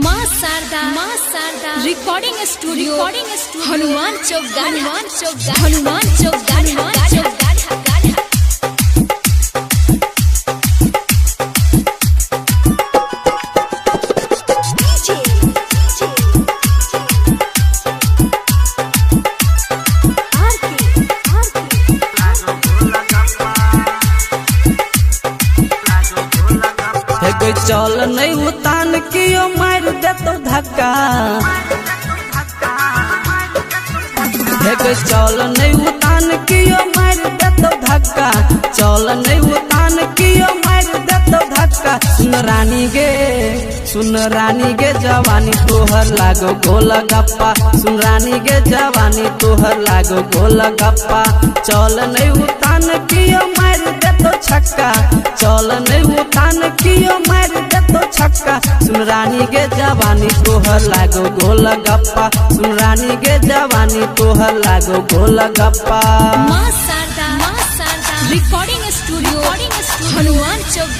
माँ Sharda recording studio Hanuman चौक चल नहीं उतान कियो मार दे तो धक्का चल नहीं उतान कियो मार दे तो धक्का चल नहीं उतान कियो मार दे तो धक्का सुन रानी गे जवानी तोहर लागो गोल गप्पा सुन रानी गे जवानी तोहर लागो गोल गप्पा चल नहीं उतान कियो मार दे तो छक्का चल नहीं उतान कियो मार दे तो छक्का सुन रानी गे जवानी तोहर लागो गोल गप्पा सुन रानी गे जवानी तोहर लागो गोल गप्पा। माँ शारदा रिकॉर्डिंग स्टूडियो हनुमान चौक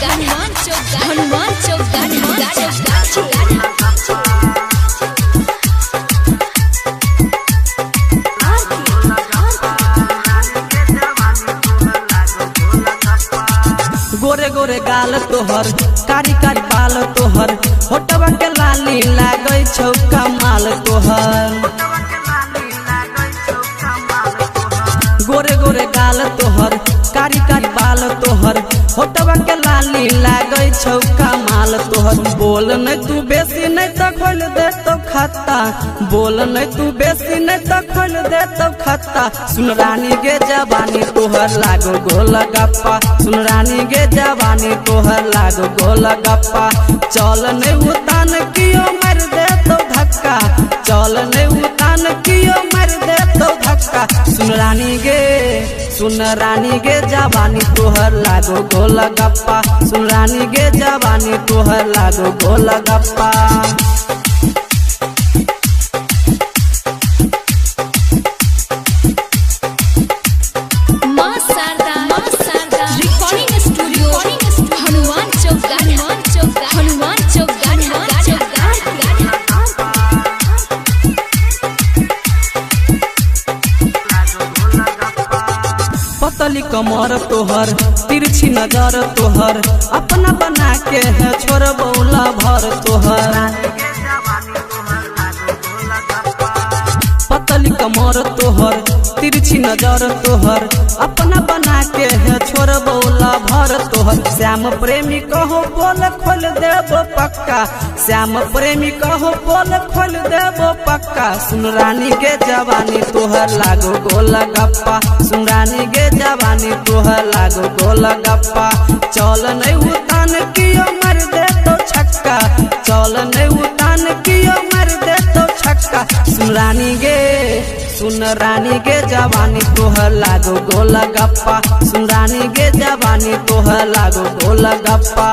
गोरे गोरे गाल तोहर कारी कारी बाल तोहर होटवा के लाली लागै छौ कमाल तोहर गोरे गोरे गाल तोहर कारी कारी बाल तोहर होटवा के लाली लागै छौ कमाल तोहर बोल नहीं तू बेसी नहीं तो खोल दे तो खत्ता बोल नहीं तू बेसी नहीं तो खोल दे तो खत्ता सुन रानी गे जवानी तोहर लागो गोल गप्पा सुन रानी गे जवानी तोहर लागो गोल गप्पा चल नहीं उतान कियो मार दे तो धक्का चल नहीं उतान कियो मार दे तो धक्का सुन रानी गे जवानी तोहर लागो गोल गप्पा सुन रानी गे जवानी तोहर लागो गोल गप्पा। माँ शारदा रिकॉर्डिंग स्टूडियो हनुमान चौक पतली कमर तोहर तिरछी नजर तोहर अपना बना के है छोर बौला भर तोहर पतली कमर तोहर तिरछी नजर तोहर अपना बना के है छोर बौला भर तोहर श्याम प्रेमी कहो बोल खोल देबो पक्का श्याम प्रेमी कहो बोल खोल देबो पक्का सुन रानी गे जवानी तोहर लागो गोल गप्पा सुन रानी गे जवानी तोहर लागो गोल गप्पा चल नहीं उतान कियो मार दे तो छक्का चल नहीं उतान कियो मार दे तो छक्का सुन रानी गे जवानी तोहर लागो गोल गप्पा सुन रानी गे जवानी तोहर लागो गोल गप्पा।